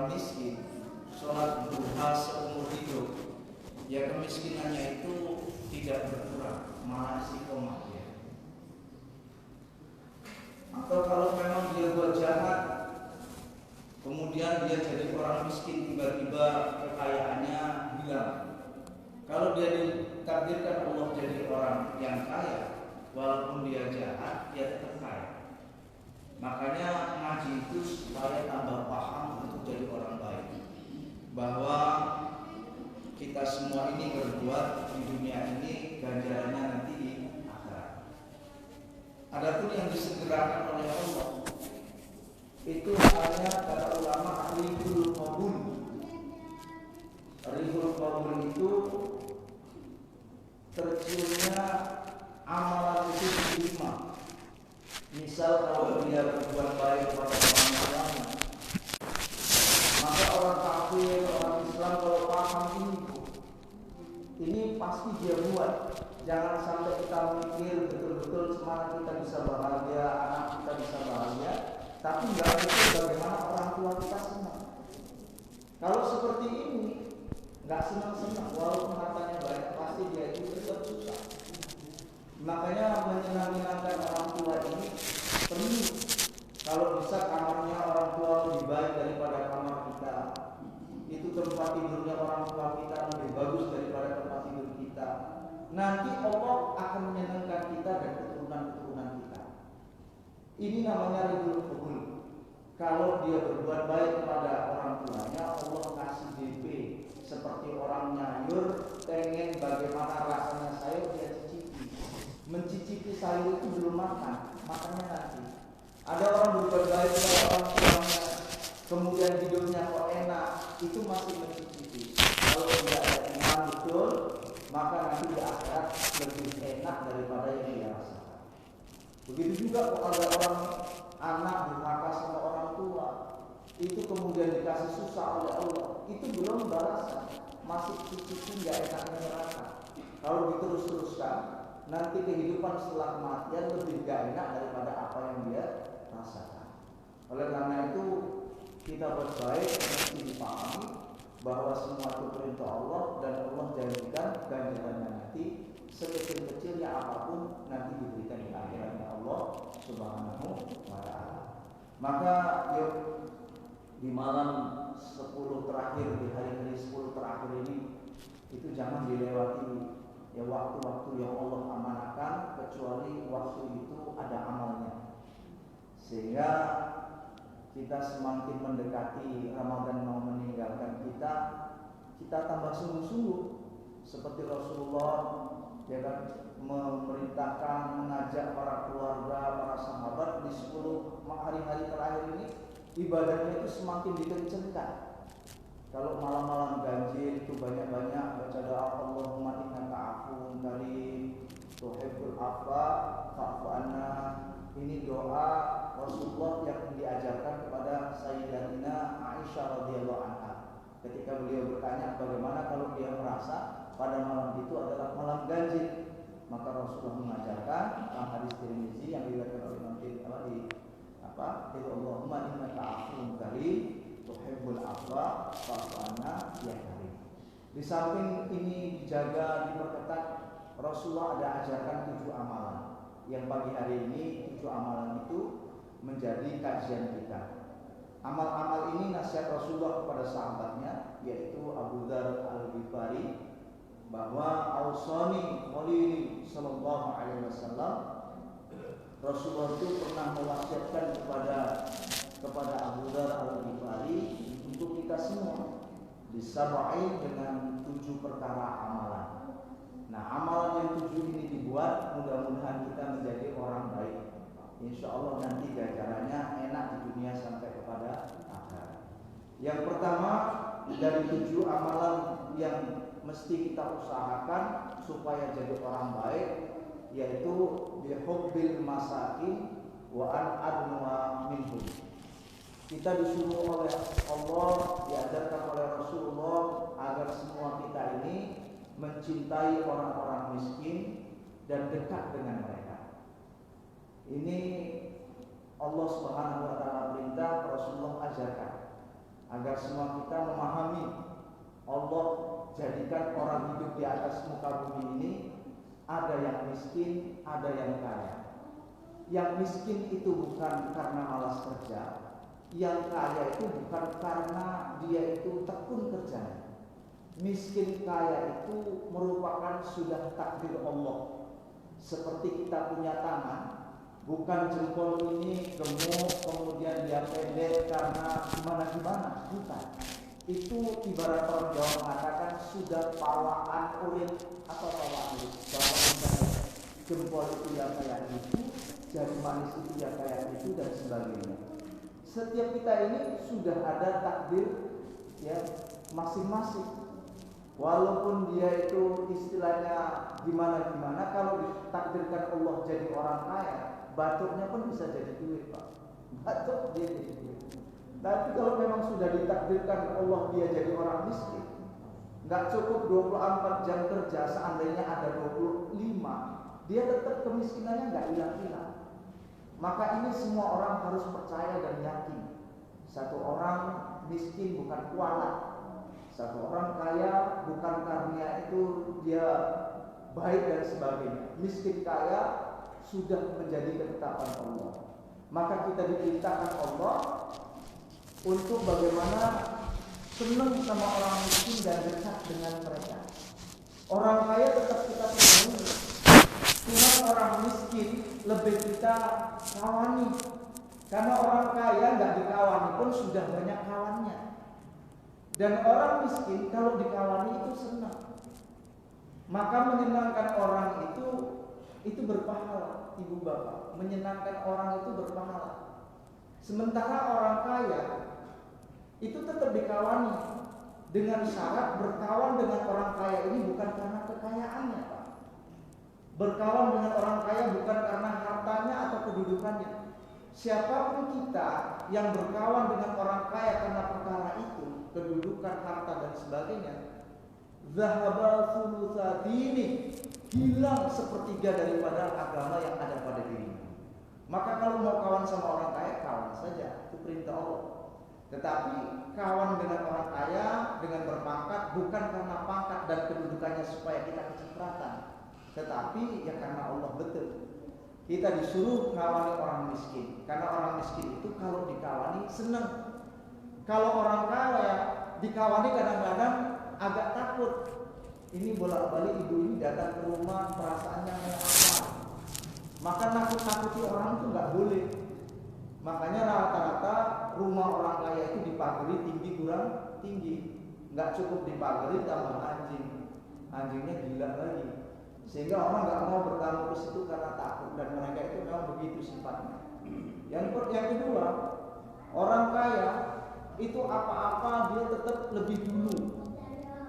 orang miskin sholat duha seumur hidup, ya kemiskinannya itu tidak berkurang, malah istiqomah ya. Atau kalau memang dia buat jahat, kemudian dia jadi orang miskin, tiba-tiba kekayaannya hilang. Kalau dia ditakdirkan Allah jadi orang yang kaya, walaupun dia jahat, dia tetap kaya. Makanya ngaji itu supaya tambah paham untuk jadi orang baik, bahwa kita semua ini berbuat di dunia ini, ganjarannya nanti di akhirat. Adapun yang disegerakan oleh Allah itu hanya kata ulama rihul qabul. Rihul qabul itu terciumnya amalan itu diterima. Misal kalau dia berbuat baik kepada orang tuanya, maka orang kafir, orang Islam kalau paham ini pasti dia buat. Jangan sampai kita mikir betul-betul semangat kita bisa bahagia, anak kita bisa bahagia, tapi nggak mikir bagaimana orang tua kita senang. Kalau seperti ini nggak senang-senang, walaupun hartanya banyak, pasti dia itu tetap susah. Makanya menyenangkan orang tua ini perlu. Kalau bisa kamarnya orang tua lebih baik daripada kamar kita, itu tempat tidurnya orang tua kita lebih bagus daripada tempat tidur kita, nanti Allah akan menyenangkan kita dan keturunan-keturunan kita. Ini namanya ridul qabul. Kalau dia berbuat baik kepada orang tuanya, Allah kasih DP. Seperti orang nyayur, pengen bagaimana rasanya sayur, dia cicipi. Mencicipi sayur itu belum makan, makannya nanti. Ada orang berbuat baik kepada orang tuanya, kemudian hidupnya kok enak, itu masih mencicipi. Kalau tidak ada iman betul, maka nanti di akhirat lebih enak daripada yang dia rasakan. Begitu juga kalau ada orang anak durhaka sama orang tua, itu kemudian dikasih susah oleh Allah, itu belum balasan, masih cicipi nggak enaknya neraka. Kalau diterus-teruskan, nanti kehidupan setelah kematian lebih gak enak daripada apa yang dia rasakan. Oleh karena itu kita berbaik mesti dipahami bahwa semua itu perintah Allah, dan Allah janjikan ganjarannya nanti sekecil-kecilnya apapun nanti diberikan di akhiratnya Allah Subhanahu wa ta'ala. Maka yuk di malam 10 terakhir, di hari-hari 10 terakhir ini, itu jangan dilewati ya waktu-waktu yang Allah amanahkan, kecuali waktu itu ada amalnya, sehingga kita semakin mendekati Ramadan mau meninggalkan kita tambah sungguh-sungguh seperti Rasulullah, ya kan, memerintahkan, mengajak para keluarga, para sahabat di 10 hari-hari terakhir ini ibadahnya itu semakin dikencengkan. Kalau malam-malam ganjil itu banyak-banyak baca doa Allahumma innaka afuwun karim tuhibbul afwa fa'fu anna. Ini doa Rasulullah yang diajarkan kepada Sayyidatina Aisyah radhiyallahu anha. Ketika beliau bertanya bagaimana kalau dia merasa pada malam itu adalah malam ganjil, maka Rasulullah mengajarkan dalam hadis Tirmizi yang diriwayatkan oleh Imam Tirmizi Allahumma innaka afuwun karim tuhibbul afwa fa'fu anna ya karim. Di samping ini dijaga, diperketat, Rasulullah ada ajarkan 7 amalan. Yang pagi hari ini 7 amalan itu menjadi kajian kita. Amal-amal ini nasihat Rasulullah kepada sahabatnya, yaitu Abu Dzar Al-Ghifari, bahwa ausani khalili sallallahu alaihi wasallam. Rasulullah itu pernah mewasiatkan kepada Abu Dzar Al-Ghifari untuk kita semua disab'in dengan 7 perkara amalan. Nah, amalan yang 7 ini dibuat, mudah-mudahan kita menjadi orang baik. Insya Allah nanti ganjarannya enak di dunia sampai kepada akhirat. Yang pertama dari 7 amalan yang mesti kita usahakan supaya jadi orang baik, yaitu bihubbil masakin wa an adnuwa minhum. Kita disuruh oleh Allah, diajarkan oleh Rasulullah agar semua kita ini mencintai orang-orang miskin dan dekat dengan mereka. Ini Allah Subhanahu wa ta'ala perintah, Rasulullah ajarkan agar semua kita memahami Allah jadikan orang hidup di atas muka bumi ini ada yang miskin, ada yang kaya. Yang miskin itu bukan karena malas kerja, yang kaya itu bukan karena dia itu tekun kerjanya. Miskin kaya itu merupakan sudah takdir Allah. Seperti kita punya tangan, bukan jempol ini gemuk kemudian dia pendek karena gimana-gimana, bukan. Itu ibarat orang Jawa mengatakan sudah pawaan urin atau pawaan urin. Jempol itu yang kayak itu, jari manis itu yang kayak itu dan sebagainya. Setiap kita ini sudah ada takdir ya masing-masing. Walaupun dia itu istilahnya gimana-gimana, kalau ditakdirkan Allah jadi orang kaya, batuknya pun bisa jadi duit, Pak. Batuk dia jadi duit. Tapi kalau memang sudah ditakdirkan Allah dia jadi orang miskin, nggak cukup 24 jam kerja, seandainya ada 25, dia tetap kemiskinannya nggak hilang-hilang. Maka ini semua orang harus percaya dan yakin. Satu orang miskin bukan kualat. Satu orang kaya bukan karena itu dia baik dan sebagainya. Miskin kaya sudah menjadi ketetapan Allah. Maka kita diperintahkan Allah untuk bagaimana senang sama orang miskin dan dekat dengan mereka. Orang kaya tetap kita penuhi, cuma orang miskin lebih kita kawani. Karena orang kaya nggak dikawani pun sudah banyak kawannya. Dan orang miskin kalau dikawani itu senang. Maka menyenangkan orang itu berpahala, ibu bapak. Menyenangkan orang itu berpahala. Sementara orang kaya itu tetap dikawani dengan syarat berkawan dengan orang kaya ini bukan karena kekayaannya, Pak. Berkawan dengan orang kaya bukan karena hartanya atau kedudukannya. Siapapun kita yang berkawan dengan orang kaya karena perkara itu, kedudukan, harta dan sebagainya, zahaba thulutsa dini, hilang sepertiga daripada agama yang ada pada dirinya. Maka kalau mau kawan sama orang kaya, kawan saja, itu perintah Allah. Tetapi kawan dengan orang kaya dengan berpangkat bukan karena pangkat dan kedudukannya supaya kita kecipratan, tetapi ya karena Allah betul. Kita disuruh ngawani orang miskin, karena orang miskin itu kalau dikawani senang. Kalau orang kaya dikawani kadang-kadang agak takut. Ini bolak-balik ibu ini datang ke rumah perasaannya kayak apa. Maka nakut-nakuti orang itu nggak boleh. Makanya rata-rata rumah orang kaya itu dipagari tinggi kurang tinggi. Nggak cukup dipagari tambah anjing. Anjingnya gila lagi. Sehingga orang nggak mau bertamu ke situ karena takut, dan mereka itu memang begitu sifatnya. Yang kedua, orang kaya itu apa-apa dia tetap lebih dulu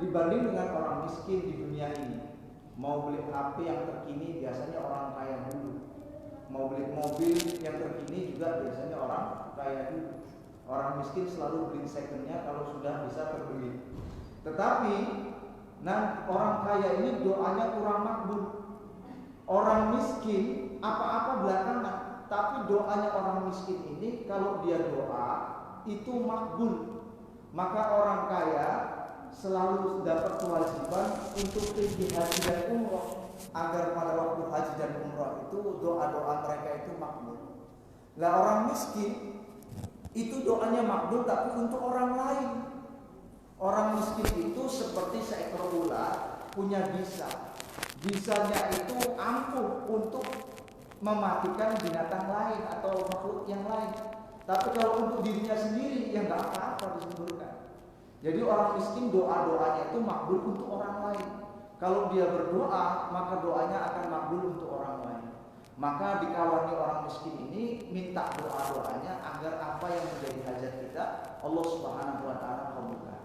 dibanding dengan orang miskin di dunia ini. Mau beli HP yang terkini biasanya orang kaya dulu. Mau beli mobil yang terkini juga biasanya orang kaya dulu. Orang miskin selalu beli secondnya kalau sudah bisa terbeli. Tetapi orang kaya ini doanya kurang makbul. Orang miskin apa-apa belakangan, tapi doanya orang miskin ini kalau dia doa itu makbul. Maka orang kaya selalu dapat kewajiban untuk pergi haji dan umroh, agar pada waktu haji dan umroh itu doa-doa mereka itu makbul. Lah orang miskin itu doanya makbul tapi untuk orang lain. Orang miskin itu seperti seekor ular punya bisa. Bisanya itu ampuh untuk mematikan binatang lain atau makhluk yang lain. Tapi kalau untuk dirinya sendiri ya nggak apa-apa disemburkan. Jadi orang miskin doa-doanya itu makbul untuk orang lain. Kalau dia berdoa maka doanya akan makbul untuk orang lain. Maka dikawani orang miskin ini minta doa-doanya agar apa yang menjadi hajat kita Allah Subhanahu wa taala kabulkan.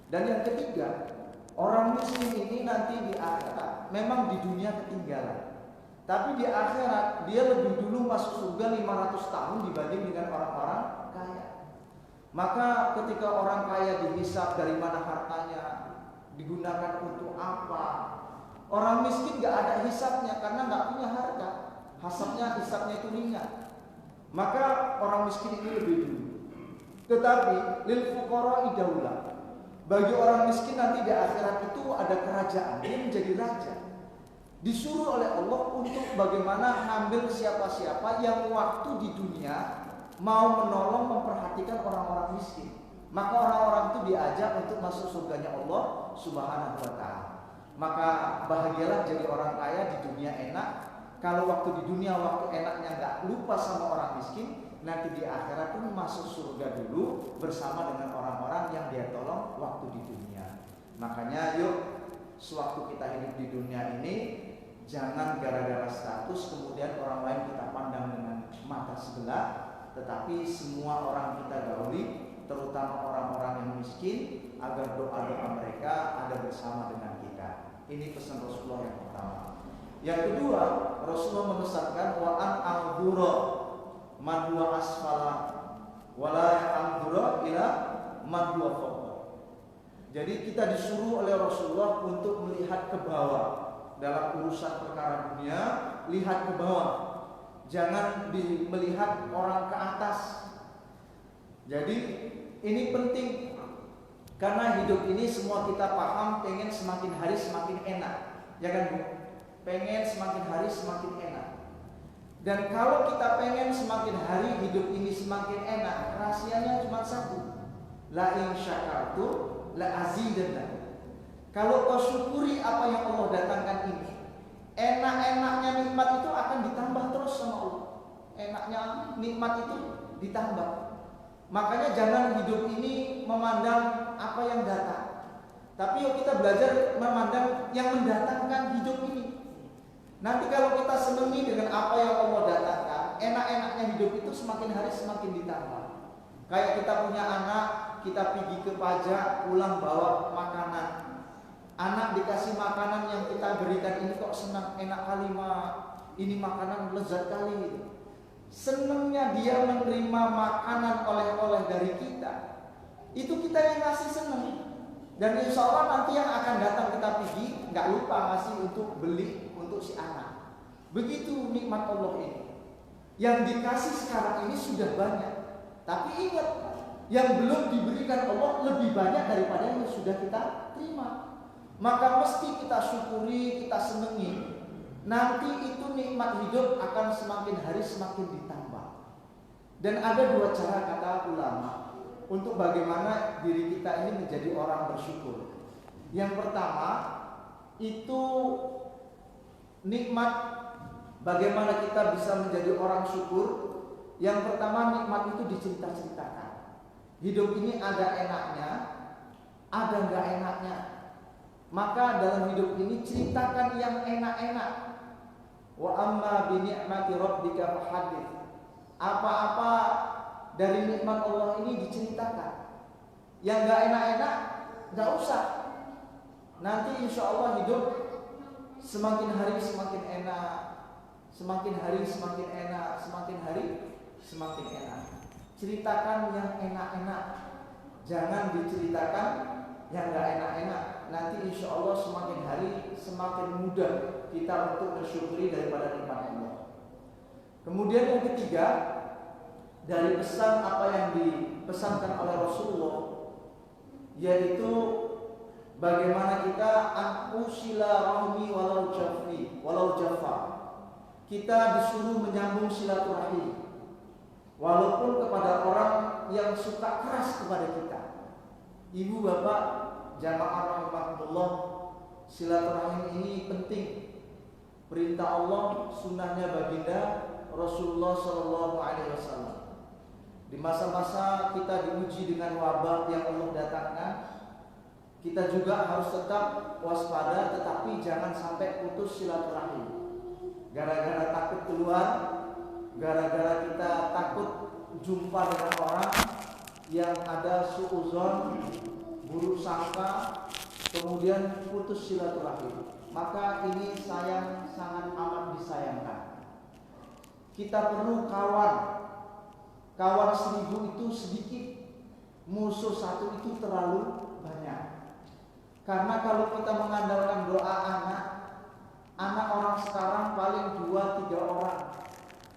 Dan yang ketiga, orang miskin ini nanti di akhirat memang di dunia ketinggalan. Tapi di akhirat dia lebih dulu masuk surga 500 tahun dibanding dengan orang-orang kaya. Maka ketika orang kaya dihisab dari mana hartanya, digunakan untuk apa, orang miskin gak ada hisabnya karena gak punya harta. Hisabnya itu ringan. Maka orang miskin ini lebih dulu. Tetapi lil fuqara'i daulah. Bagi orang miskin nanti di akhirat itu ada kerajaan, dia menjadi raja. Disuruh oleh Allah untuk bagaimana ngambil siapa-siapa yang waktu di dunia mau menolong memperhatikan orang-orang miskin. Maka orang-orang itu diajak untuk masuk surganya Allah Subhanahu wa ta'ala. Maka bahagialah jadi orang kaya di dunia enak. Kalau waktu di dunia waktu enaknya nggak lupa sama orang miskin, nanti di akhirat pun masuk surga dulu bersama dengan orang-orang yang dia tolong waktu di dunia. Makanya yuk, sewaktu kita hidup di dunia ini, jangan gara-gara status kemudian orang lain kita pandang dengan mata sebelah, tetapi semua orang kita gauli, terutama orang-orang yang miskin, agar doa-doa mereka ada bersama dengan kita. Ini pesan Rasulullah yang pertama. Yang kedua, Rasulullah membesarkan wa an anzura man huwa asfala wa la anzura ila man huwa fawqa. Jadi kita disuruh oleh Rasulullah untuk melihat ke bawah dalam urusan perkara dunia, lihat ke bawah. Jangan melihat orang ke atas. Jadi ini penting karena hidup ini semua kita paham pengen semakin hari semakin enak, ya kan Bu? Pengen semakin hari semakin enak. Dan kalau kita pengen semakin hari hidup ini semakin enak, rahasianya cuma satu. La in syakartu la azidannakum. Kalau kau syukuri apa yang Allah datangkan ini, enak-enaknya nikmat itu akan ditambah terus sama Allah. Enaknya nikmat itu ditambah. Makanya jangan hidup ini memandang apa yang datang, tapi yuk kita belajar memandang yang mendatangkan hidup ini. Nanti kalau kita senangi dengan apa yang Allah datangkan, enak-enaknya hidup itu semakin hari semakin ditambah. Kayak kita punya anak, kita pergi ke pajak, pulang bawa makanan. Anak dikasih makanan yang kita berikan ini kok senang, enak kali ini makanan lezat kali. Senangnya dia menerima makanan oleh-oleh dari kita, itu kita yang ngasih senang. Dan insya Allah nanti yang akan datang kita pergi nggak lupa ngasih untuk beli untuk si anak. Begitu nikmat Allah ini. Yang dikasih sekarang ini sudah banyak, tapi ingat yang belum diberikan Allah lebih banyak daripada yang sudah kita terima. Maka mesti kita syukuri, kita senangi. Nanti itu nikmat hidup akan semakin hari semakin ditambah. Dan ada dua cara kata ulama untuk bagaimana diri kita ini menjadi orang bersyukur. Yang pertama itu nikmat bagaimana kita bisa menjadi orang syukur. Yang pertama nikmat itu dicerita-ceritakan. Hidup ini ada enaknya, ada enggak enaknya. Maka dalam hidup ini ceritakan yang enak-enak. Wa amma bi ni'mati rabbika fahadits. Apa-apa dari nikmat Allah ini diceritakan. Yang enggak enak-enak enggak usah. Nanti insya Allah hidup semakin hari semakin enak, semakin hari semakin enak, semakin hari semakin enak. Ceritakan yang enak-enak, jangan diceritakan yang enggak enak-enak. Nanti insya Allah semakin hari semakin mudah kita untuk bersyukuri daripada nikmat Allah. Kemudian yang ketiga, dari pesan apa yang dipesankan oleh Rasulullah, yaitu bagaimana kita anusila rahmi walau jafa. Kita disuruh menyambung silaturahim walaupun kepada orang yang suka keras kepada kita. Ibu bapak jamaah rahimahullah, silaturahim ini penting. Perintah Allah, sunnahnya baginda Rasulullah Shallallahu Alaihi Wasallam. Di masa-masa kita diuji dengan wabah yang Allah datangkan, kita juga harus tetap waspada, tetapi jangan sampai putus silaturahim. Gara-gara takut keluar, gara-gara kita takut jumpa dengan orang yang ada suuzon, buruk sangka, kemudian putus silaturahim. Maka ini sangat amat disayangkan. Kita perlu kawan 1000 itu sedikit, musuh 1 itu terlalu banyak. Karena kalau kita mengandalkan doa anak orang sekarang paling 2-3 orang.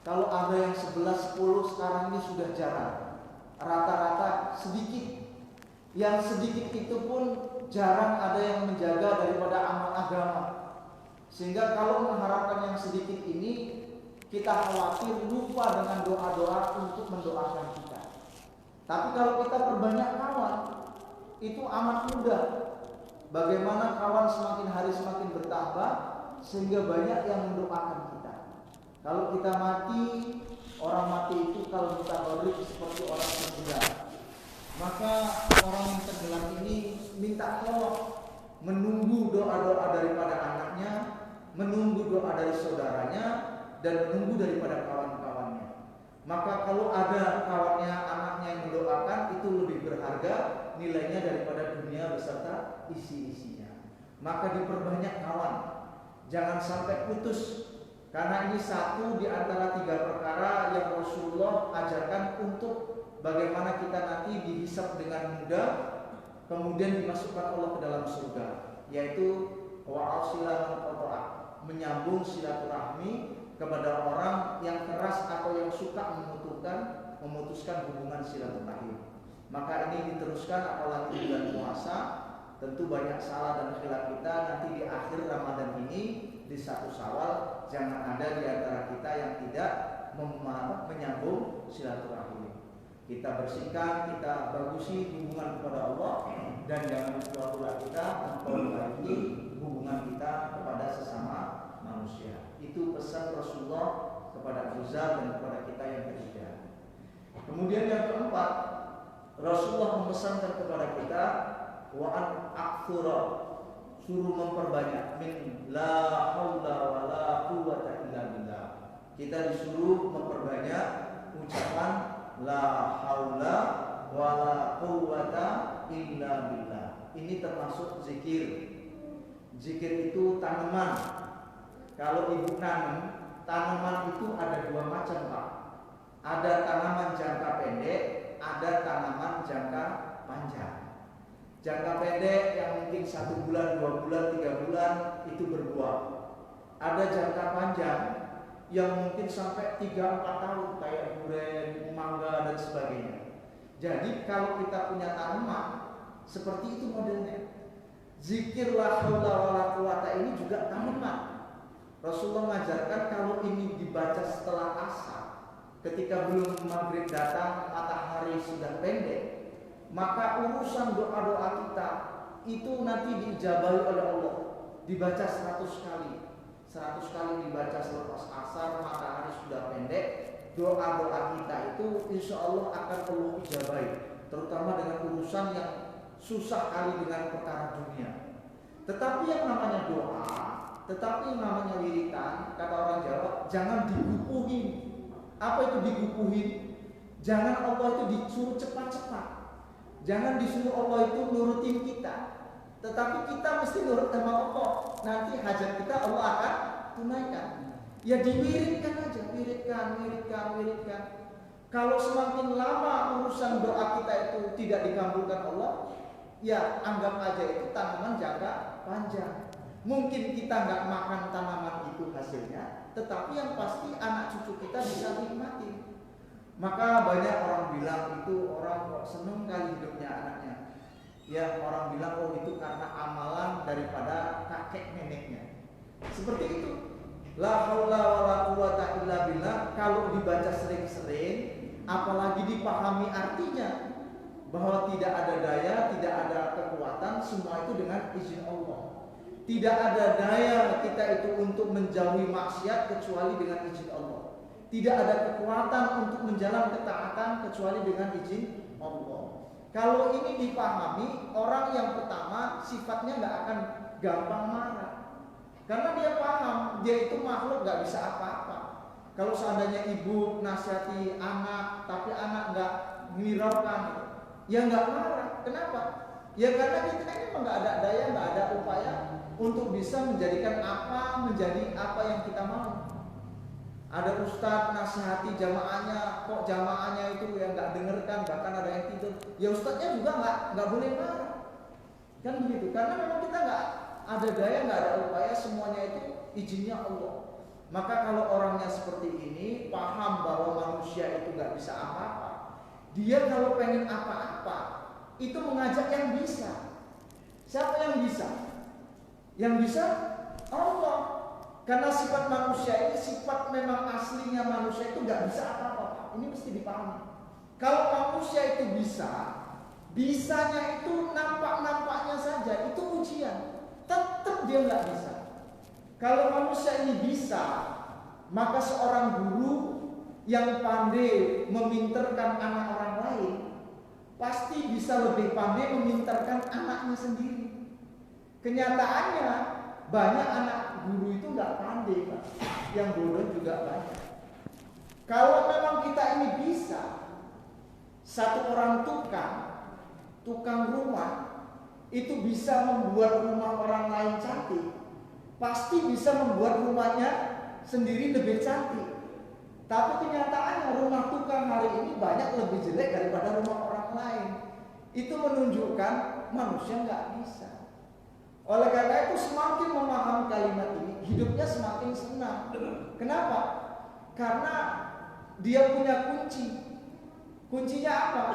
Kalau ada yang 11-10 sekarang ini sudah jarang. rata-rata sedikit. Yang sedikit itu pun jarang ada yang menjaga daripada amal agama. Sehingga kalau mengharapkan yang sedikit ini, kita khawatir lupa dengan doa-doa untuk mendoakan kita. Tapi kalau kita perbanyak kawan, itu amat mudah. Bagaimana kawan semakin hari semakin bertambah, sehingga banyak yang mendoakan kita. Kalau kita mati, orang mati itu kalau kita balik seperti orang tenggelam. Maka orang yang tenggelam ini minta tolong, menunggu doa-doa daripada anaknya, menunggu doa dari saudaranya, dan menunggu daripada kawan-kawannya. Maka kalau ada kawannya, anaknya yang mendoakan, itu lebih berharga nilainya daripada dunia beserta isi-isinya. Maka diperbanyak kawan, jangan sampai putus. Karena ini satu di antara 3 perkara yang Rasulullah ajarkan untuk bagaimana kita nanti dihisab dengan mudah, kemudian dimasukkan Allah ke dalam surga, yaitu menyambung silaturahmi kepada orang yang keras atau yang suka memutuskan hubungan silaturahim. Maka ini diteruskan apalagi bulan puasa. Tentu banyak salah dan khilaf kita nanti di akhir Ramadan ini, di 1 Syawal, jangan ada di antara kita yang tidak menyambung silaturahim. Kita bersihkan, kita bagusi hubungan kepada Allah, dan jangan pula kita memperbaiki hubungan kita kepada sesama manusia. Itu pesan Rasulullah kepada Abu Dzar dan kepada kita yang ketiga. Kemudian yang keempat, Rasulullah memesankan kepada kita wa an aktsura, suruh memperbanyak min la haula wala quwwata illa billah. Kita disuruh memperbanyak ucapan la haula wala quwwata illa billah. Ini termasuk zikir. Zikir itu tanaman. Kalau ibu nanam, tanaman itu ada 2 macam, Pak. Ada tanaman jangka pendek, ada tanaman jangka panjang. Jangka pendek yang mungkin 1 bulan, 2 bulan, 3 bulan itu berbuah. Ada jangka panjang yang mungkin sampai 3-4 tahun kayak durian, mangga dan sebagainya. Jadi kalau kita punya tanaman seperti itu modelnya. Zikir la haula wala quwata ini juga tanaman. Rasulullah mengajarkan kalau ini dibaca setelah asar, ketika belum maghrib datang, matahari sudah pendek, maka urusan doa-doa kita itu nanti diijabahi oleh Allah. Dibaca 100 kali. 100 kali dibaca selepas asar, matahari sudah pendek, doa-doa kita itu insya Allah akan Allah ijabahi. Terutama dengan urusan yang susah kali dengan perkara dunia. Tetapi yang namanya doa, tetapi yang namanya wiritan, kata orang Jawa, jangan digupuhin. Apa itu digupuhin? Jangan Allah itu disuruh cepat-cepat. Jangan disuruh Allah itu nurutin kita, tetapi kita mesti nurut sama Allah. Nanti hajat kita Allah akan tunaikan. Ya diwiridkan aja, wiridkan. Kalau semakin lama urusan doa kita itu tidak dikabulkan Allah, ya anggap aja itu tanaman jangka panjang. Mungkin kita nggak makan tanaman itu hasilnya, tetapi yang pasti anak cucu kita bisa nikmati. Maka banyak orang bilang itu orang kok seneng kali hidupnya anaknya. Ya orang bilang oh itu karena amalan daripada kakek neneknya. Seperti itu. La haula wala quwata illa billah. Kalau dibaca sering-sering, apalagi dipahami artinya, bahwa tidak ada daya, tidak ada kekuatan, semua itu dengan izin Allah. Tidak ada daya kita itu untuk menjauhi maksiat kecuali dengan izin Allah. Tidak ada kekuatan untuk menjalankan ketaatan kecuali dengan izin Allah. Kalau ini dipahami, orang yang pertama sifatnya nggak akan gampang marah, karena dia paham dia itu makhluk nggak bisa apa-apa. Kalau seandainya ibu nasihati anak, tapi anak nggak menghiraukan, ya nggak marah. Kenapa? Ya karena kita ini nggak ada daya, nggak ada upaya untuk bisa menjadikan apa menjadi apa yang kita mau. Ada ustadz nasihati jamaahnya, kok jamaahnya itu yang nggak dengarkan, bahkan ada yang tidur. Ya ustadznya juga nggak boleh marah, kan begitu. Karena memang kita nggak ada daya, nggak ada upaya, semuanya itu izinnya Allah. Maka kalau orangnya seperti ini, paham bahwa manusia itu nggak bisa apa-apa, Dia kalau pengen apa-apa itu mengajak yang bisa. Siapa yang bisa? Yang bisa Allah. Karena sifat manusia ini sifat memang aslinya manusia itu nggak bisa apa-apa. Ini mesti dipahami. Kalau manusia itu bisa, bisanya itu nampak-nampaknya saja, itu ujian. Tetap dia nggak bisa. Kalau manusia ini bisa, maka seorang guru yang pandai meminterkan anak orang lain pasti bisa lebih pandai meminterkan anaknya sendiri. Kenyataannya banyak anak guru itu nggak pandai, Pak. Yang bodoh juga banyak. Kalau memang kita ini bisa, satu orang tukang rumah itu bisa membuat rumah orang lain cantik, pasti bisa membuat rumahnya sendiri lebih cantik. Tapi kenyataannya rumah tukang hari ini banyak lebih jelek daripada rumah orang lain. Itu menunjukkan manusia nggak bisa. Oleh karena itu semakin memahami kalimat ini, hidupnya semakin senang. Kenapa? Karena dia punya kunci. Kuncinya apa?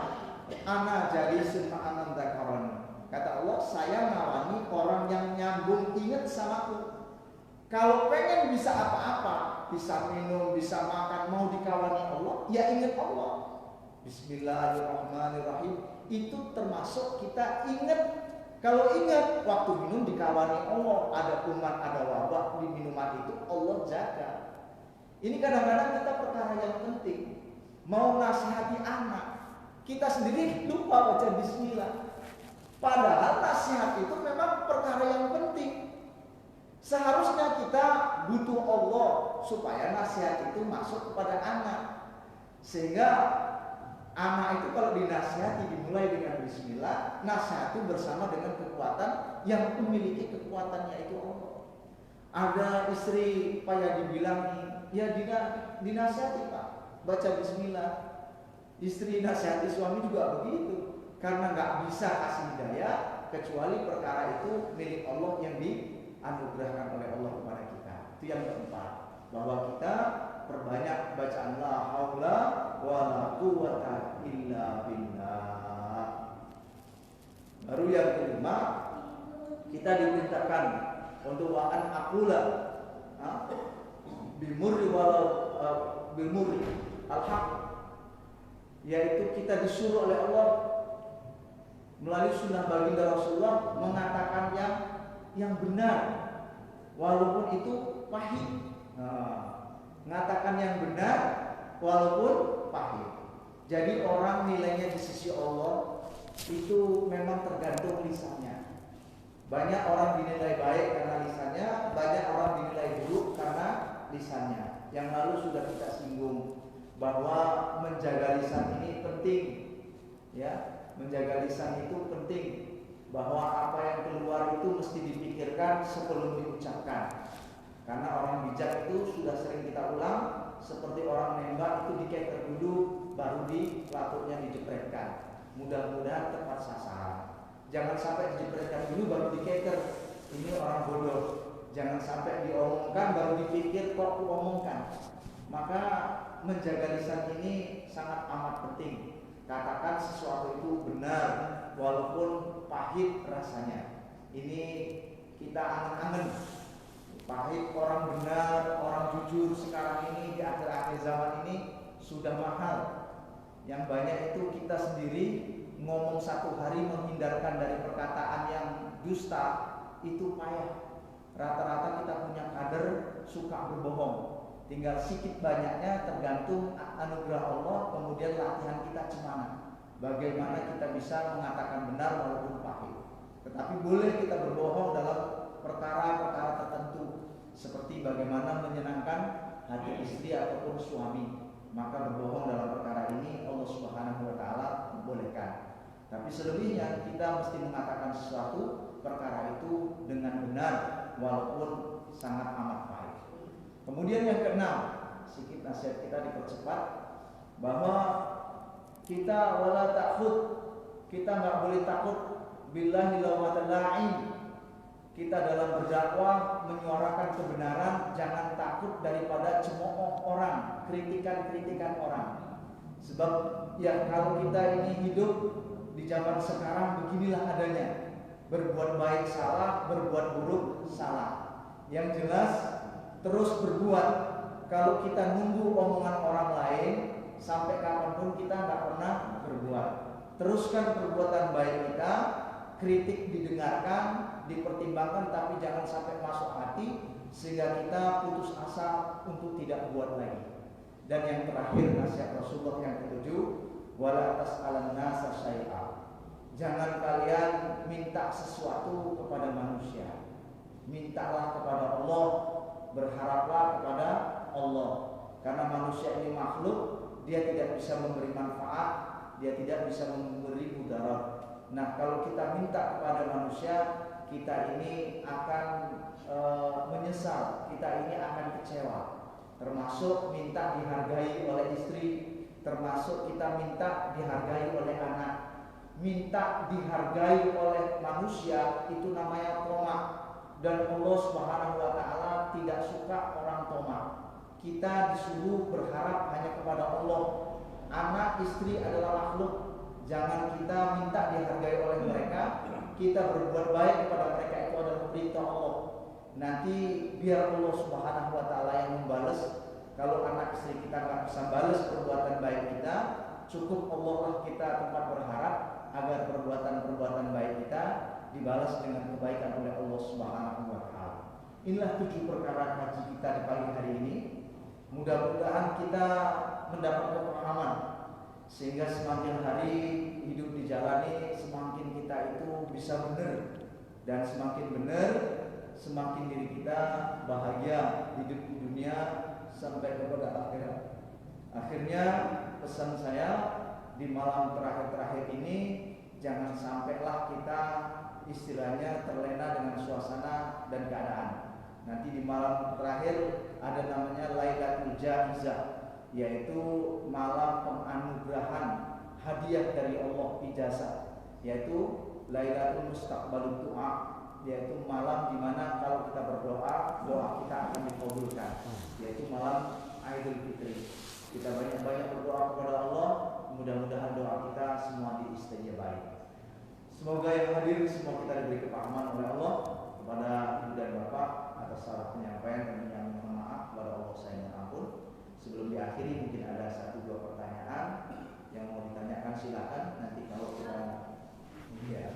Ana jadi sunma'anan dzakarani. Kata Allah, saya ngawani orang yang nyambung ingat samaku. Kalau pengen bisa apa-apa, bisa minum, bisa makan, mau dikawani Allah, ya ingat Allah. Bismillahirrahmanirrahim. Itu termasuk kita ingat. Kalau ingat waktu minum dikawani Allah, ada kuman, ada wabah di minuman itu Allah jaga. Ini kadang-kadang kita perkara yang penting. Mau nasihati anak, kita sendiri lupa baca bismillah. Padahal nasihat itu memang perkara yang penting. Seharusnya kita butuh Allah supaya nasihat itu masuk kepada anak. Sehingga anak itu kalau dinasihati dimulai dengan bismillah, nasihat itu bersama dengan kekuatan yang memiliki kekuatannya itu Allah. Ada istri payah dibilangi, ya dinasihati Pak, baca bismillah. Istri nasihati suami juga begitu, karena nggak bisa kasih hidayah kecuali perkara itu milik Allah yang dianugerahkan oleh Allah kepada kita. Itu yang keempat, bahwa kita perbanyak bacaan la haula wala quwwata illa billah. Baru yang kelima, kita diperintahkan untuk wa'an aqula bil murri walau bil murri al-haq, yaitu kita disuruh oleh Allah melalui sunnah baginda Rasulullah mengatakan yang benar walaupun itu pahit. Mengatakan yang benar walaupun pahit. Jadi orang nilainya di sisi Allah itu memang tergantung lisannya. Banyak orang dinilai baik karena lisannya, banyak orang dinilai buruk karena lisannya. Yang lalu sudah kita singgung bahwa menjaga lisan ini penting, ya. Menjaga lisan itu penting, bahwa apa yang keluar itu mesti dipikirkan sebelum diucapkan. Karena orang bijak itu sudah sering kita ulang, seperti orang nembak itu dikeker dulu, baru di latutnya dijepretkan. Mudah-mudahan tepat sasaran. Jangan sampai dijepretkan dulu baru dikeker. Ini orang bodoh. Jangan sampai diomongkan baru dipikir kok diomongkan. Maka menjaga lisan ini sangat amat penting. Katakan sesuatu itu benar walaupun pahit rasanya. Ini kita angen-angen. Pahit orang benar, orang jujur sekarang ini di akhir-akhir zaman ini sudah mahal. Yang banyak itu kita sendiri ngomong satu hari menghindarkan dari perkataan yang dusta itu payah. Rata-rata kita punya kader suka berbohong. Tinggal sedikit banyaknya tergantung anugerah Allah, kemudian latihan kita cemana. Bagaimana kita bisa mengatakan benar walaupun pahit. Tetapi boleh kita berbohong dalam perkara-perkara tertentu, seperti bagaimana menyenangkan hati istri ataupun suami. Maka berbohong dalam perkara ini Allah Subhanahu wa taala membolehkan. Tapi selebihnya kita mesti mengatakan sesuatu perkara itu dengan benar walaupun sangat amat pahit. Kemudian yang keenam, sedikit nasihat kita dipercepat, bahwa kita wala ta'khud, kita nggak boleh takut billahi lawmatal la'in. Kita dalam berdakwah menyuarakan kebenaran, jangan takut daripada cemooh orang, kritikan-kritikan orang. Sebab ya kalau kita ini hidup di zaman sekarang beginilah adanya. Berbuat baik salah, berbuat buruk salah. Yang jelas terus berbuat. Kalau kita nunggu omongan orang lain, sampai kapanpun kita nggak pernah berbuat. Teruskan perbuatan baik kita, kritik didengarkan, dipertimbangkan, tapi jangan sampai masuk hati sehingga kita putus asa untuk tidak buat lagi. Dan yang terakhir nasihat Rasulullah yang ketujuh, wala tas'alan nasa syai'a. Jangan kalian minta sesuatu kepada manusia. Mintalah kepada Allah, berharaplah kepada Allah. Karena manusia ini makhluk, dia tidak bisa memberi manfaat, dia tidak bisa memberi mudarat. Nah, kalau kita minta kepada manusia, kita ini akan menyesal, kita ini akan kecewa. Termasuk minta dihargai oleh istri, termasuk kita minta dihargai oleh anak. Minta dihargai oleh manusia itu namanya tomak, dan Allah Subhanahu wa taala tidak suka orang tomak. Kita disuruh berharap hanya kepada Allah. Anak istri adalah makhluk, jangan kita minta dihargai oleh mereka. Kita berbuat baik kepada mereka, itu adalah perintah Allah. Nanti biar Allah Subhanahu wa taala yang membalas. Kalau anak istri kita nggak bisa balas perbuatan baik kita, cukup Allah lah kita tempat berharap agar perbuatan-perbuatan baik kita dibalas dengan kebaikan oleh Allah Subhanahu wa taala. Inilah 7 perkara kaji kita di pagi hari ini. Mudah-mudahan kita mendapat pemahaman sehingga semakin hari hidup dijalani, semakin kita itu bisa benar, dan semakin benar semakin diri kita bahagia hidup di dunia sampai kepada akhirat. Akhirnya pesan saya di malam terakhir-terakhir ini, jangan sampailah kita istilahnya terlena dengan suasana dan keadaan. Nanti di malam terakhir ada namanya Lailatul Jaizah, yaitu malam penganugerahan hadiah dari Allah, ijazah, yaitu Lailatul Mustaqbalud Du'a, yaitu malam di mana kalau kita berdoa, doa kita akan dikabulkan, yaitu malam Idul Fitri. Kita banyak-banyak berdoa kepada Allah, mudah-mudahan doa kita semua diistijabahi. Semoga yang hadir semua kita diberi kepahaman oleh Allah. Kepada ibu dan bapak atas salah penyampaian dan yang mohon maaf kepada Allah saya mohon ampun. Sebelum diakhiri mungkin ada 1-2 pertanyaan yang mau ditanyakan, silakan. Nanti kalau kita ya.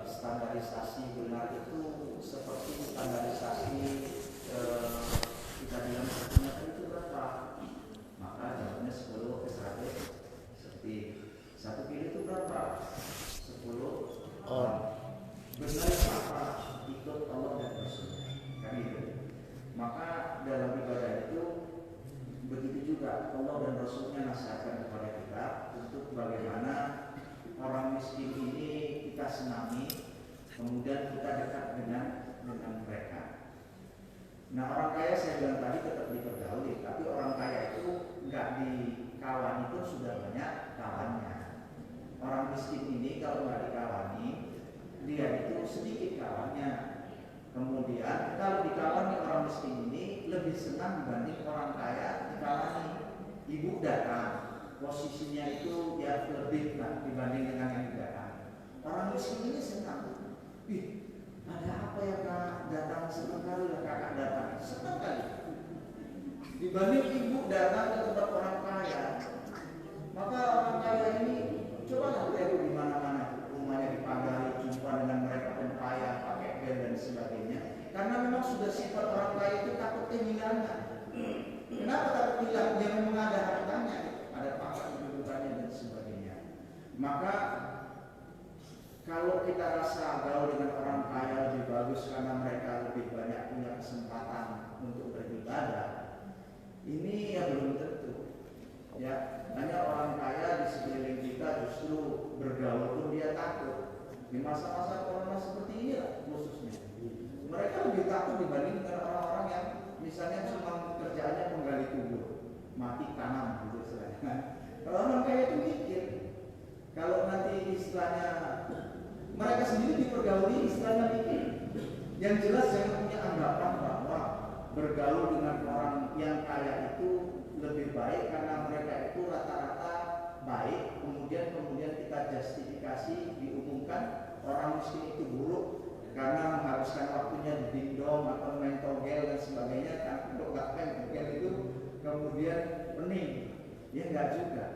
Standarisasi benar itu seperti standarisasi kita bilang satunya itu berapa, maka jawabnya 10 ke 100 seperti 1 kilo itu berapa, 10 orang. Benar apa ikut Allah dan Rasulnya, kan gitu. Maka dalam ibadah itu begitu juga, Allah dan Rasulnya nasihatkan kepada kita untuk bagaimana orang miskin ini kita senangi, kemudian kita dekat dengan mereka. Nah, orang kaya saya bilang tadi tetap dipergauli, tapi orang kaya itu nggak dikawani pun sudah banyak kawannya. Orang miskin ini kalau nggak dikawani, dia itu sedikit kawannya. Kemudian kalau dikawani orang miskin ini lebih senang dibanding orang kaya dikawani. Ibu datang, posisinya itu ya lebih lah dibanding dengan yang datang. Orang miskin ini senang. Ada apa ya kak, datang senang kali lah kakak datang, senang kali. Dibanding ibu datang ke tempat orang kaya Maka kalau kita rasa gaul dengan orang kaya lebih bagus karena mereka lebih banyak punya kesempatan untuk beribadah, ini ya belum tentu. Ya, banyak orang kaya di sekeliling kita justru bergaul pun dia takut. Di masa-masa corona seperti ini lah khususnya, mereka lebih takut dibandingkan orang-orang yang misalnya cuma kerjaannya menggali kubur, mati tanam gitu istilahnya. Kalau orang kaya itu mikir, kalau nanti istilahnya mereka sendiri dipergauli istilahnya mikir. Yang jelas jangan punya anggapan bahwa bergaul dengan orang yang kaya itu lebih baik karena mereka itu rata-rata baik, kemudian kita justifikasi diumumkan orang miskin itu buruk karena menghabiskan waktunya di dingdong atau main togel dan sebagainya, kan untuk main togel itu kemudian pening. Ya enggak juga.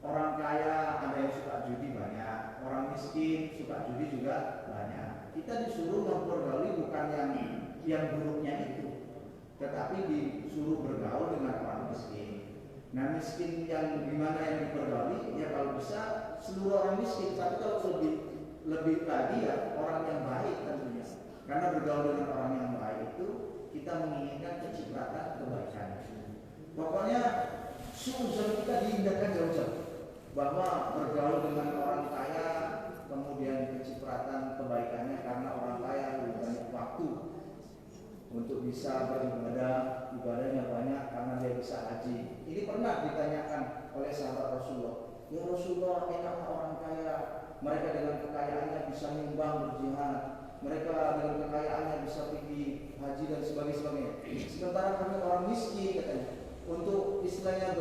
Orang kaya ada yang suka judi banyak, orang miskin suka judi juga banyak. Kita disuruh mempergauli bukan yang buruknya itu, tetapi disuruh bergaul dengan orang miskin. Nah, miskin yang gimana yang dipergauli? Ya kalau bisa seluruh orang miskin, tapi kalau lebih lagi ya orang yang baik tentunya. Karena bergaul dengan orang yang baik itu kita menginginkan kecipratan kebaikan. Pokoknya suuzon kita diindahkan jauh-jauh, bahwa bergaul dengan orang kaya kemudian kecipratan kebaikannya karena orang kaya lebih banyak waktu untuk bisa beribadah, ibadahnya banyak karena dia bisa haji. Ini pernah ditanyakan oleh sahabat Rasulullah, ya Rasulullah, enaknya orang kaya, mereka dengan kekayaannya bisa nyumbang berjihad, mereka dengan kekayaannya bisa pergi haji dan sebagainya. Sementara kami orang miskin, katanya, untuk istilahnya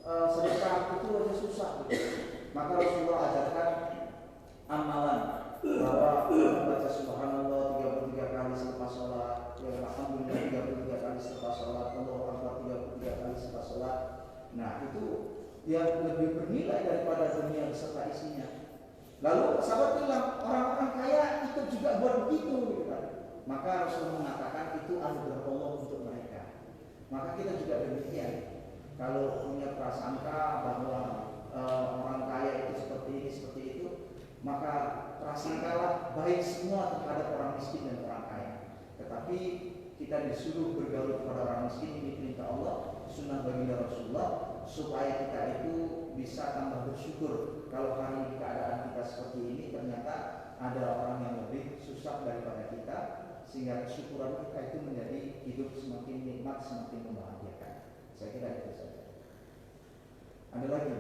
sedekah itu aja susah. Maka Rasulullah ajarkan amalan bahwa baca subhanallah 33 kali selepas sholat, ya alhamdulillah 33 kali selepas sholat, Allahu akbar 33 kali selepas sholat. Nah itu yang lebih bernilai daripada dunia beserta isinya. Lalu sahabat bilang, orang-orang kaya itu juga buat begitu, gitu kan. Maka Rasul mengatakan itu anugerah Allah untuk mereka. Maka kita juga demikian. Kalau punya prasangka bahwa orang kaya itu seperti ini, seperti itu, maka prasangkalah baik semua terhadap orang miskin dan orang kaya. Tetapi kita disuruh bergaul kepada orang miskin, ini perintah Allah, sunnah baginda Rasulullah, supaya kita itu bisa tambah bersyukur. Kalau hari ini keadaan kita seperti ini, ternyata ada orang yang lebih susah daripada kita, sehingga kesyukuran kita itu menjadi hidup semakin nikmat, semakin membahagiakan. Saya kira itu saja. Ada lagi?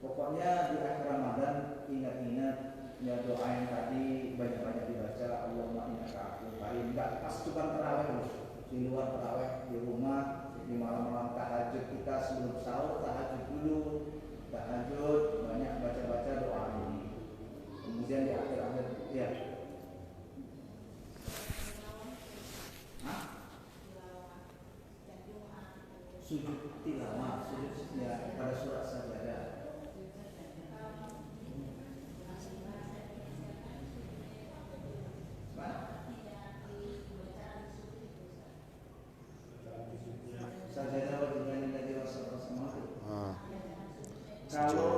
Pokoknya di akhir Ramadan ingat-ingat ya doa yang tadi banyak-banyak dibaca, Allahumma innaka afuwwun karim. Enggak pas cuma tarawih, di luar tarawih, di rumah, di malam-malam tahajud kita sebelum sahur tahajud dulu, tahajud banyak baca-baca doa ini. Kemudian di akhir-akhir ya. Sujud tilawah, sujud ya pada surat sajadah.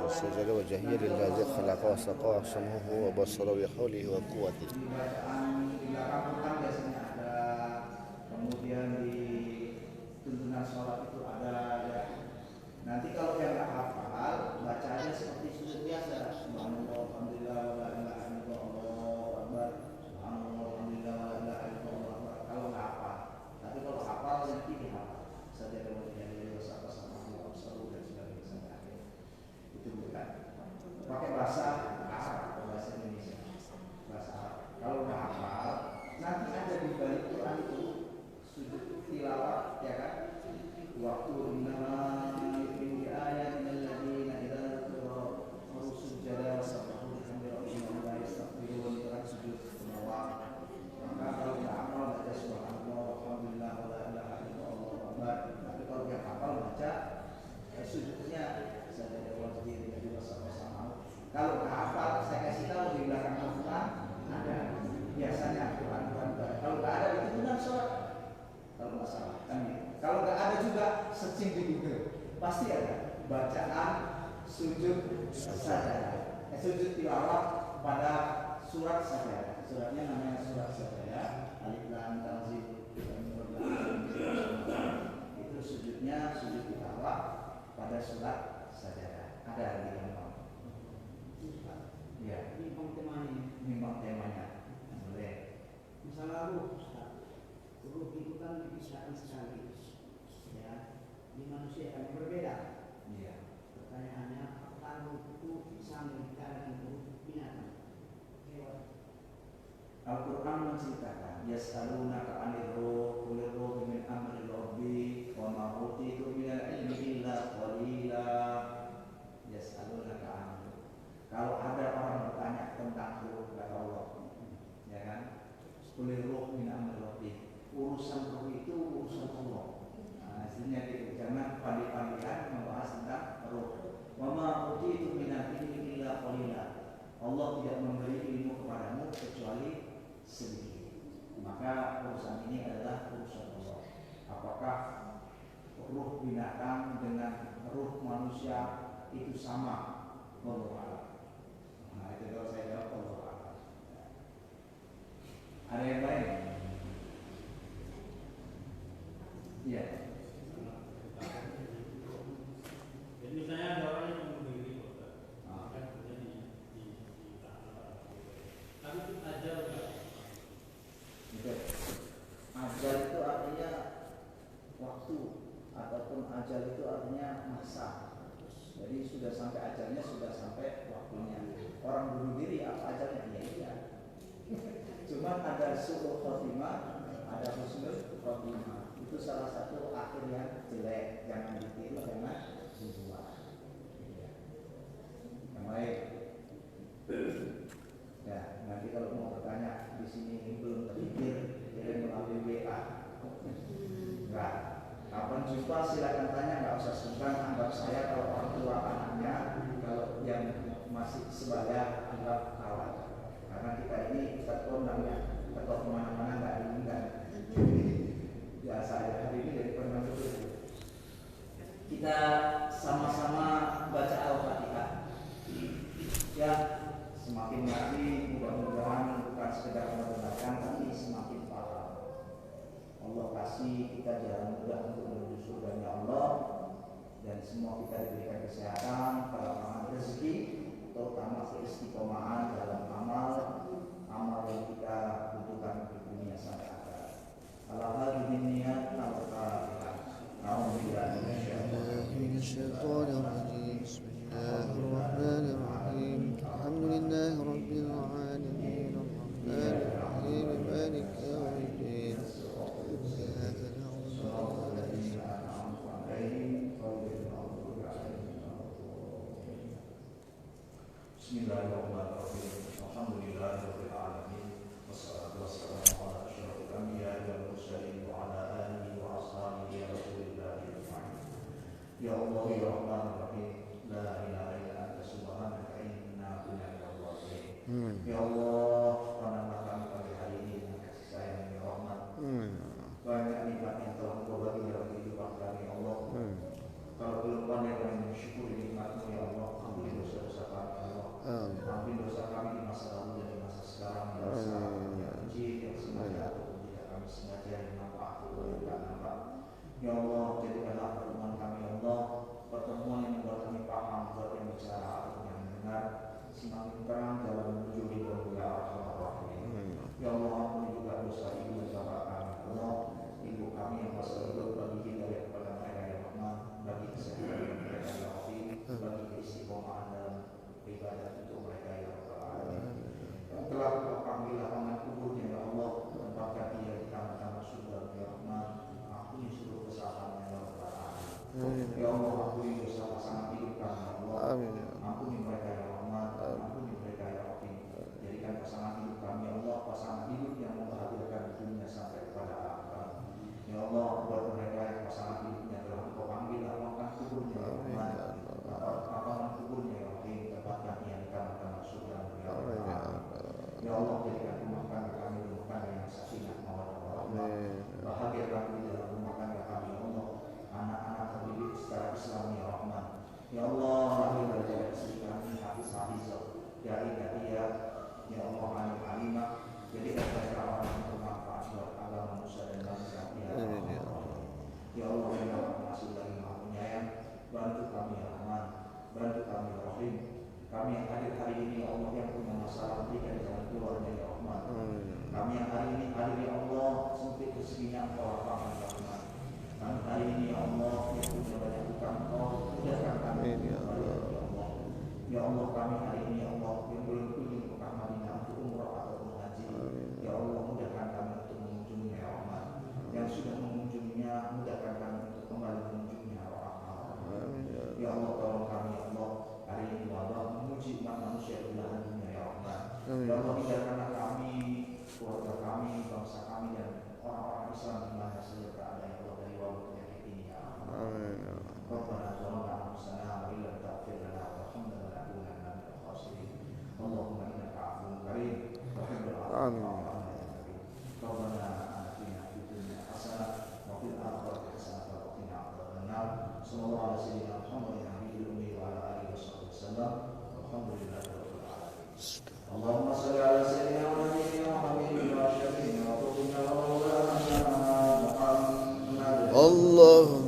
سجد وجهه لله خلق وسقى سمعه وبصره بحوله وقوته. Kemudian di tuntunan sholat itu ada ya. Nanti kalau yang nggak hafal, baca aja seperti sujud biasa. Subhanallah, alhamdulillah, wa la ilaha illallah, Allahu akbar. Subhanallah, alhamdulillah, wa la ilaha illallah, Allahu akbar. Kalau nggak hafal, tapi kalau hafal nanti dihafal. Saja kalau jadi dosa sama Allah selalu dan sebagainya sampai akhir. Itu bukan pakai bahasa Arab atau bahasa Indonesia. Bahasa Arab. Kalau nggak hafal, nanti ada di balik Quran itu sujud tilawah, ya kan? Waktu di ayat alladzina idza dzukira sujada sabbahu bihamdi rabbihim wa yastaghfirun sujud tilawah. Maka kalau nggak hafal baca subhanallah walhamdulillah wa la ilaha illallah akbar. Tapi kalau nggak hafal baca sujudnya saja lewat diri jadi sama-sama. Kalau nggak hafal saya kasih tahu di belakang Al-Quran ada biasanya Quran. Kalau nggak ada itu benar sholat. Kalau nggak salah kan gitu. Kalau nggak ada juga searching di Google pasti ada. bacaan sujud sajadah, sujud tilawah pada surat sajadah. Suratnya namanya surat sajadah. Alif lam tanzil. Itu sujudnya sujud tilawah pada surat sajadah. Ada di dalam. Ya, memang temanya. Boleh. Misalnya ruh itu kan dipisahkan sekaligus, ya. Di manusia kan berbeda. Iya. Pertanyaannya, apakah ruh itu bisa menikah dengan ruh binatang? Hewan. Al-Quran menceritakan, yas'alunaka 'anil ruh, qul ruh min amri rabbi, wa ma utitu minal ilmi illa qalila. Yas'alunaka 'anil ruh. Kalau ada orang bertanya tentang ruh, kata Allah, ya kan? Qul ruh min amri rabbi. Urusan ruh itu urusan Allah. Nah, hasilnya gitu. Jangan pandai-pandaian membahas tentang ruh. Wa ma utitu minal ilmi illa qalila. Allah tidak memberi ilmu kepadamu kecuali sedikit. Maka urusan ini adalah urusan Allah. Apakah ruh binatang dengan ruh manusia itu sama? Wallahu a'lam. Nah, itu kalau saya jawab wallahu a'lam. Ada yang lain? Iya. Jadi misalnya ada orang yang membunuh diri, kan kemudian tapi itu ajal enggak? Betul. Ajal itu artinya waktu, ataupun ajal itu artinya masa. Jadi sudah sampai ajalnya, sudah sampai waktunya. Orang bunuh diri apa ajalnya? Iya. Cuma ada su'ul khotimah, ada husnul khotimah. Itu salah satu akhir yang jelek. Jangan ditiru, jangan dibuat. Yang baik. Ya, nanti kalau mau bertanya di sini belum terpikir, kirim melalui WA. Enggak. Kapan jumpa silakan tanya, nggak usah sungkan. Anggap saya kalau orang tua anaknya, kalau yang masih sebaya anggap kawan. Karena kita ini Ustaz namanya tetap kemana-mana nggak diundang. Ya saya hari ini dari pernah itu. Kita sama-sama baca Al-Fatihah. Ya, semakin lagi mudah-mudahan bukan sekedar mendengarkan, tapi semakin paham. Allah kasih kita jalan mudah untuk menuju surga Allah, dan semua kita diberikan kesehatan, kelapangan rezeki, terutama keistiqomahan dalam amal yang kita butuhkan di dunia sampai akhirat. Alhamdulillah niat al-Fatihah. من الشيطان الرجيم بسم الله الرحمن الرحيم الحمد لله رب العالمين الرحمن الرحيم مالك يوم الدين إياك نعبد وإياك نستعين Bismillahirrahmanirrahim. Alhamdulillahirabbil alamin. Wassalatu wassalamu ala asyrofil anbiya'i wal mursalin wa ala alihi wa ashabihi rasulillahi ajma'in. Ya Allah ya Rahmanur Rahim, la ilaha illa anta subhanaka inna kunna minadh dhalimin. Ya Allah, pandangan kami pada hari ini dengan kasih sayang dan rahmat. Banyak nikmat yang telah Engkau bagi dalam kehidupan kami, ya Allah. Kalau belum pandai kami mensyukuri nikmat-Mu, ya Allah, ampuni dosa-dosa kami, ya Allah. Ampuni dosa kami di masa lalu dan di masa sekarang, ya Allah. Yang kecil, yang sengaja ataupun tidak kami sengaja, yang nampak ataupun yang tidak nampak. Ya Allah, jadikanlah pertemuan kami, ya Allah, pertemuan yang membuat kami paham, buat yang bicara ataupun yang mendengar, semakin terang dalam menuju ridho-Mu, ya Arhamar Rahimin. Ya Allah, ampuni juga dosa ibu dan bapak kami, ya Allah. Ibu kami yang masih hidup, bagi hidayah kepada mereka, ya Rahman, bagi kesehatan mereka, ya Rahim, bagi keistiqomahan dalam ibadah untuk mereka, ya Rabbal Alamin. Yang telah Engkau panggil lapangan kuburnya, ya Allah, tempatkan dia di taman-taman surga, ya Rahman. Ampuni seluruh kesalahannya, ya Rabbal Alamin. Ya Allah, ampuni dosa pasangan hidup kami, ya Allah. Ampuni mereka, ya Rahman. Ampuni mereka, ya Rahim. Jadikan pasangan hidup kami, ya Allah, pasangan hidup yang membahagiakan dunia sampai kepada akhirat. Ya Allah, buat Rahim. Kami yang hadir hari ini ya Allah yang punya masalah berikan jalan keluarnya ya Rahman. Kami yang hari ini hadir ya Allah sempit rezekinya Engkau lapangkan ya Rahman. Kami hari ini ya Allah yang punya banyak hutang Engkau mudahkan kami ya Allah. Ya Allah kami hari ini ya Allah yang belum kunjung ke Mekah Madinah untuk umrah ataupun haji. Ya Allah mudahkan kami untuk mengunjungi ya Rahman. Yang sudah mengunjunginya mudahkan kami untuk kembali mengunjunginya ya Rahman. Ya Allah tolong kami ya Allah hari ini ya Allah menguji umat manusia di belahan dunia ya Rahman. Ya Allah hindarkanlah kami, keluarga kami, bangsa kami dan orang-orang Islam di mana saja berada ya Allah dari wabah penyakit ini ya Rahman. Rabbana zalamna anfusana wa illam taghfir lana wa tarhamna lanakunanna minal khasirin. Allahumma innaka 'afuwwun karim tuhibbul 'afwa fa'fu 'anna. Rabbana atina fid dunya hasanah wa fil akhirati hasanah wa qina adzabannar. Sallallahu alaihi wasallam Muhammadin nabiyil ummi wa ala alihi wasallam. Alhamdulillahi rabbil alamin. Allahumma shalli ala sayyidina wa nabiyyina Muhammadin wa syafi'ina wa qulna wa maulana Muhammad. Allahumma